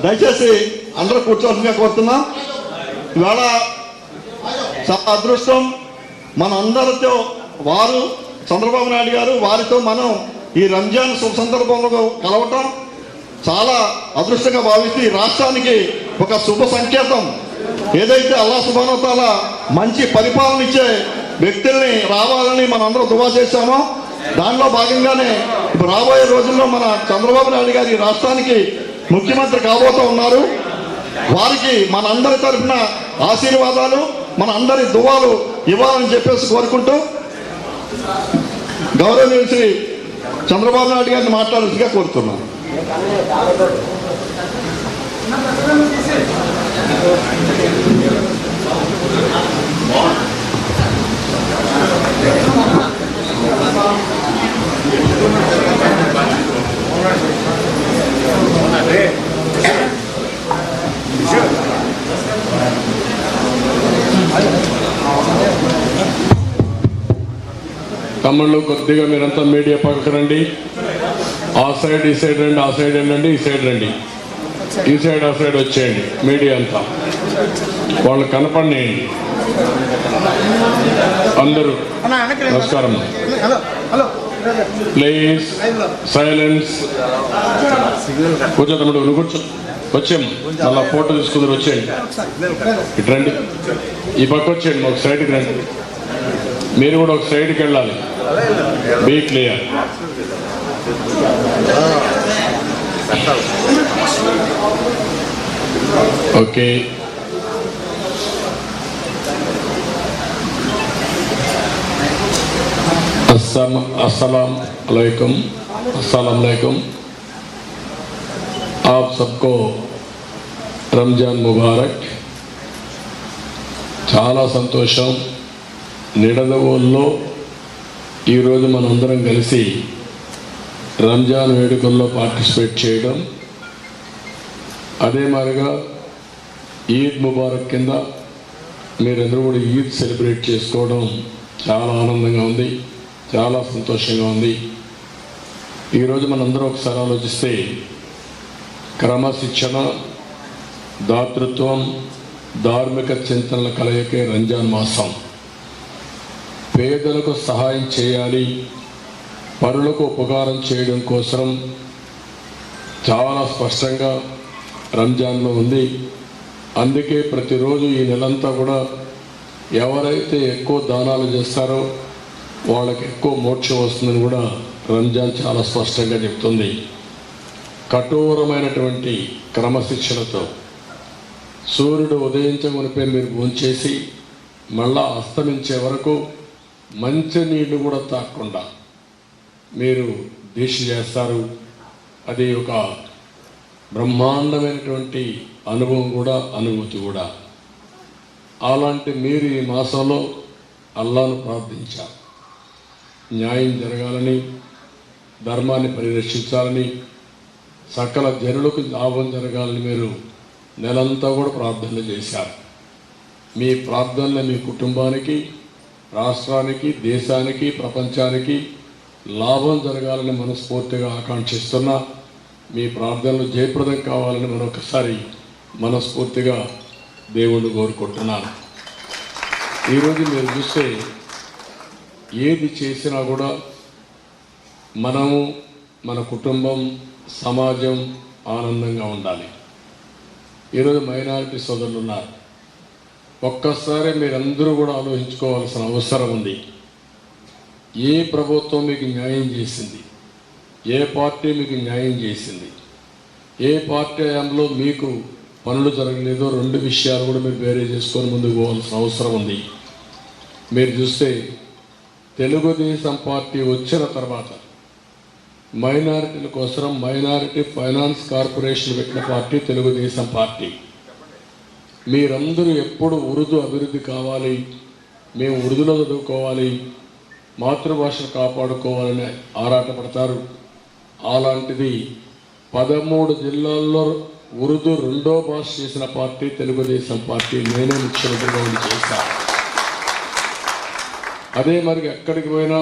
దయచేసి అందరూ కూర్చోవలసిందిగా కోరుతున్నాం. ఇవాళ చాలా అదృష్టం, మన అందరితో వారు చంద్రబాబు నాయుడు గారు వారితో మనం ఈ రంజాన్ శుభ సందర్భంలో కలవటం చాలా అదృష్టంగా భావిస్తూ ఈ రాష్ట్రానికి ఒక శుభ సంకేతం. ఏదైతే అల్లాహ్ సుబ్హానహు వ తఆలా మంచి పరిపాలన ఇచ్చే వ్యక్తుల్ని రావాలని మనం అందరూ దువా చేశామో దానిలో భాగంగానే ఇప్పుడు రాబోయే రోజుల్లో మన చంద్రబాబు నాయుడు గారు ఈ రాష్ట్రానికి ముఖ్యమంత్రి కాబోతూ ఉన్నారు. వారికి మన అందరి తరఫున ఆశీర్వాదాలు, మన అందరి దువాలు ఇవ్వాలని చెప్పేసి కోరుకుంటూ గౌరవనీయులు శ్రీ చంద్రబాబు నాయుడు గారిని మాట్లాడాల్సిందిగా కోరుతున్నాను. తమ్ముళ్ళు కొద్దిగా మీరంతా మీడియా పక్కకు రండి. ఆ సైడ్ ఈ సైడ్ రండి, ఆ సైడ్ రండి, ఈ సైడ్ రండి, ఈ సైడ్ ఆ సైడ్ వచ్చేయండి. మీడియా అంతా వాళ్ళు కనపడినేయండి. అందరూ నమస్కారం. Please silence. కూర్చో తమ్ముడు, నువ్వు కూర్చో. వచ్చేమ్మా, మళ్ళీ ఫోటో తీసుకుందరు. వచ్చేయండి, ఇటు రండి, ఈ పక్క వచ్చేయండి, ఒక సైడ్కి రండి. మీరు కూడా ఒక సైడ్కి వెళ్ళాలి. Be clear. ఓకే. अस्सलाम अलैकुम. आप सबको రంజాన్ ముబారక్. చాలా సంతోషం. నిడదవోల్లో ఈరోజు మనందరం కలిసి రంజాన్ వేడుకల్లో పార్టిసిపేట్ చేయడం, అదే మాదిరిగా ఈద్ ముబారక్ కింద మీరందరూ కూడా ఈద్ సెలబ్రేట్ చేసుకోవడం చాలా ఆనందంగా ఉంది, చాలా సంతోషంగా ఉంది. ఈరోజు మనందరం ఒకసారి ఆలోచిస్తే క్రమశిక్షణ, దాతృత్వం, ధార్మిక చింతనల కలయికే రంజాన్ మాసం. పేదలకు సహాయం చేయాలి, పరులకు ఉపకారం చేయడం కోసం చాలా స్పష్టంగా రంజాన్లో ఉంది. అందుకే ప్రతిరోజు ఈ నెలంతా కూడా ఎవరైతే ఎక్కువ దానాలు చేస్తారో వాళ్ళకి ఎక్కువ మోక్షం వస్తుందని కూడా రంజాన్ చాలా స్పష్టంగా చెప్తుంది. కఠోరమైనటువంటి క్రమశిక్షణతో సూర్యుడు ఉదయించమునిపై మీరు భోంచేసి మళ్ళా అస్తమించే వరకు మంచి నీళ్లు కూడా తాగకుండా మీరు దీక్ష చేస్తారు. అది ఒక బ్రహ్మాండమైనటువంటి అనుభవం కూడా, అనుభూతి కూడా. అలాంటి మీరు ఈ మాసంలో అల్లాను ప్రార్థించారు. న్యాయం జరగాలని, ధర్మాన్ని పరిరక్షించాలని, సకల జనులకు లాభం జరగాలని మీరు నెలంతా కూడా ప్రార్థనలు చేశారు. మీ ప్రార్థనలు మీ కుటుంబానికి, రాష్ట్రానికి, దేశానికి, ప్రపంచానికి లాభం జరగాలని మనస్ఫూర్తిగా ఆకాంక్షిస్తున్నా. మీ ప్రార్థనలు జయప్రదం కావాలని మరొకసారి మనస్ఫూర్తిగా దేవుణ్ణి కోరుకుంటున్నాను. ఈరోజు మీరు చూస్తే ఏది చేసినా కూడా మనము, మన కుటుంబం, సమాజం, ఆనందంగా ఉండాలి. ఈరోజు మైనారిటీ సోదరులు ఉన్నారు. ఒక్కసారి మీరందరూ కూడా ఆలోచించుకోవాల్సిన అవసరం ఉంది. ఏ ప్రభుత్వం మీకు న్యాయం చేసింది? ఏ పార్టీ మీకు న్యాయం చేసింది? ఏ పార్టీ హయాంలో మీకు పనులు జరగలేదో 2 విషయాలు కూడా మీరు వేరే చేసుకొని ముందుకు పోవాల్సిన అవసరం ఉంది. మీరు చూస్తే తెలుగుదేశం పార్టీ వచ్చిన తర్వాత మైనారిటీల కోసం మైనారిటీ ఫైనాన్స్ కార్పొరేషన్ పెట్టిన పార్టీ తెలుగుదేశం పార్టీ. మీరందరూ ఎప్పుడు ఉర్దూ అభివృద్ధి కావాలి, మేము ఉర్దూలో చదువుకోవాలి, మాతృభాషను కాపాడుకోవాలని ఆరాటపడతారు. అలాంటిది 13 జిల్లాల్లో ఉర్దూ 2వ భాష చేసిన పార్టీ తెలుగుదేశం పార్టీ. నేనే ముఖ్యమంత్రిగా ఉండి చేశాను. అదే మరి ఎక్కడికి పోయినా